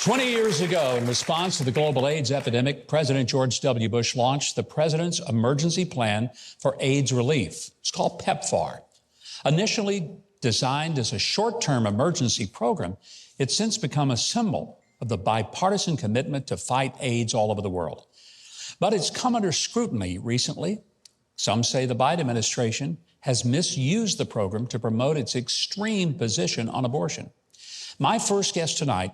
20 years ago, in response to the global AIDS epidemic, President George W. Bush launched the President's Emergency Plan for AIDS Relief. It's called PEPFAR. Initially designed as a short-term emergency program, it's since become a symbol of the bipartisan commitment to fight AIDS all over the world. But it's come under scrutiny recently. Some say the Biden administration has misused the program to promote its extreme position on abortion. My first guest tonight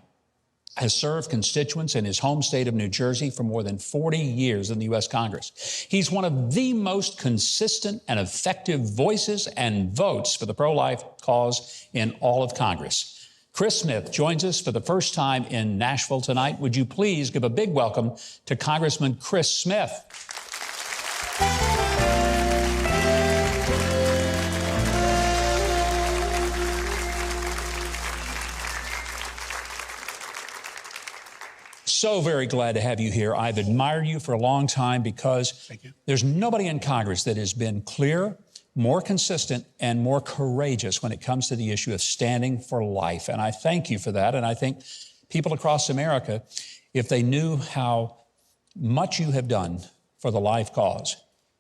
has served constituents in his home state of New Jersey for more than 40 years in the U.S. Congress. He's one of the most consistent and effective voices and votes for the pro-life cause in all of Congress. Chris Smith joins us for the first time in Nashville tonight. Would you please give a big welcome to Congressman Chris Smith? So very glad to have you here. I've admired you for a long time because there's nobody in Congress that has been clear, more consistent, and more courageous when it comes to the issue of standing for life. And I thank you for that. And I think people across America, if they knew how much you have done for the life cause,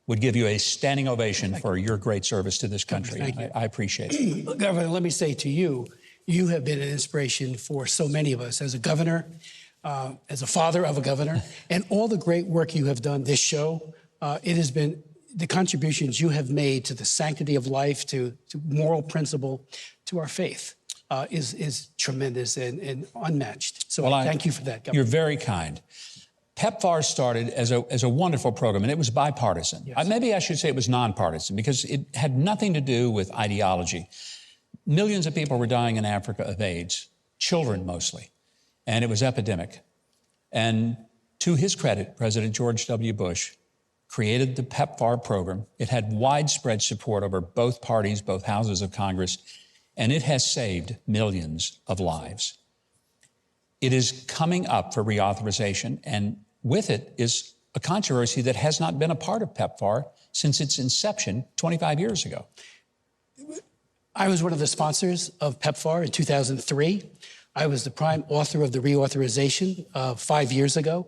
would give you a standing ovation for your great service to this country. Thank you. I appreciate it. Governor, let me say to you, you have been an inspiration for so many of us as a governor, as a father of a governor, and all the great work you have done this show. It has been the contributions you have made to the sanctity of life, to moral principle, to our faith is tremendous and unmatched. So thank you for that, Governor. You're very kind. PEPFAR started as a wonderful program, and it was bipartisan. Yes. Maybe I should say it was nonpartisan because it had nothing to do with ideology. Millions of people were dying in Africa of AIDS, children mostly. And it was epidemic. And to his credit, President George W. Bush created the PEPFAR program. It had widespread support over both parties, both houses of Congress, and it has saved millions of lives. It is coming up for reauthorization, and with it is a controversy that has not been a part of PEPFAR since its inception 25 years ago. I was one of the sponsors of PEPFAR in 2003. I was the prime author of the reauthorization 5 years ago.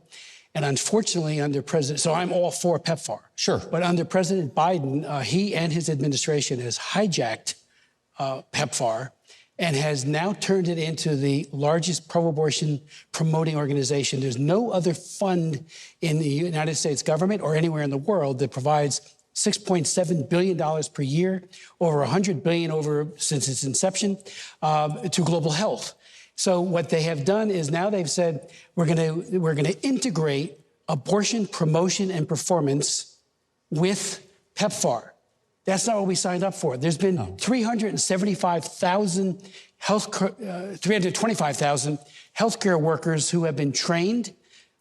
And unfortunately, under President, so I'm all for PEPFAR. Sure. But under President Biden, he and his administration has hijacked PEPFAR and has now turned it into the largest pro-abortion promoting organization. There's no other fund in the United States government or anywhere in the world that provides $6.7 billion per year, over $100 billion since its inception, to global health. So what they have done is now they've said, we're going to integrate abortion promotion and performance with PEPFAR. That's not what we signed up for. There's been 325,000 healthcare workers who have been trained,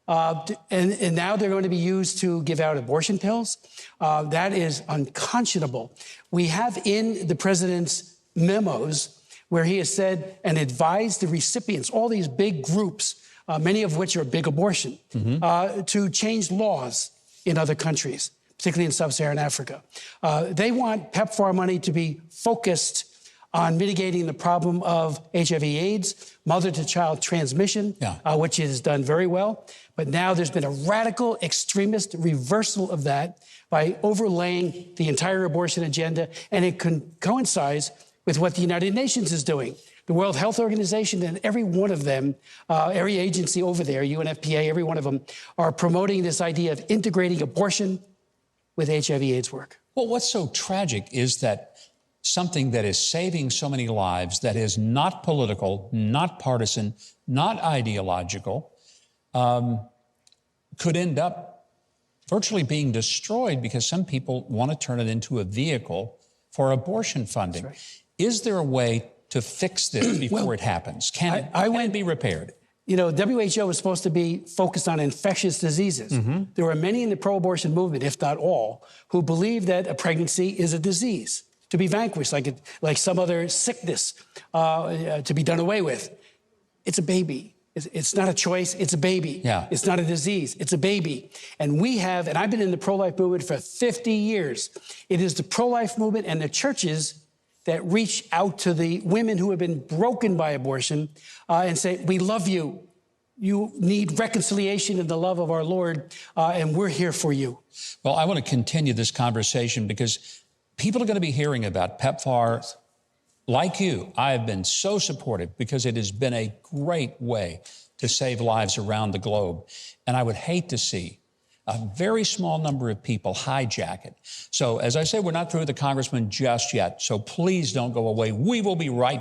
and now they're going to be used to give out abortion pills. That is unconscionable. We have in the president's memos where he has said and advised the recipients, all these big groups, many of which are big abortion, to change laws in other countries, particularly in sub-Saharan Africa. They want PEPFAR money to be focused on mitigating the problem of HIV/AIDS, mother-to-child transmission, which is done very well. But now there's been a radical extremist reversal of that by overlaying the entire abortion agenda, and it coincides with what the United Nations is doing. The World Health Organization and every one of them, every agency over there, UNFPA, every one of them, are promoting this idea of integrating abortion with HIV/AIDS work. Well, what's so tragic is that something that is saving so many lives, that is not political, not partisan, not ideological, could end up virtually being destroyed because some people want to turn it into a vehicle for abortion funding. That's right. Is there a way to fix this before it happens? Can it be repaired? You know, WHO was supposed to be focused on infectious diseases. There are many in the pro-abortion movement, if not all, who believe that a pregnancy is a disease to be vanquished, like some other sickness to be done away with. It's a baby. It's not a choice, it's a baby. Yeah. It's not a disease, it's a baby. And we have, and I've been in the pro-life movement for 50 years. It is the pro-life movement and the churches that reach out to the women who have been broken by abortion and say, we love you. you need reconciliation in the love of our Lord, and we're here for you. Well, I want to continue this conversation because people are going to be hearing about PEPFAR. Yes. Like you, I have been so supportive because it has been a great way to save lives around the globe. And I would hate to see a very small number of people hijack it. So as I said, we're not through with the congressman just yet. So please don't go away. We will be right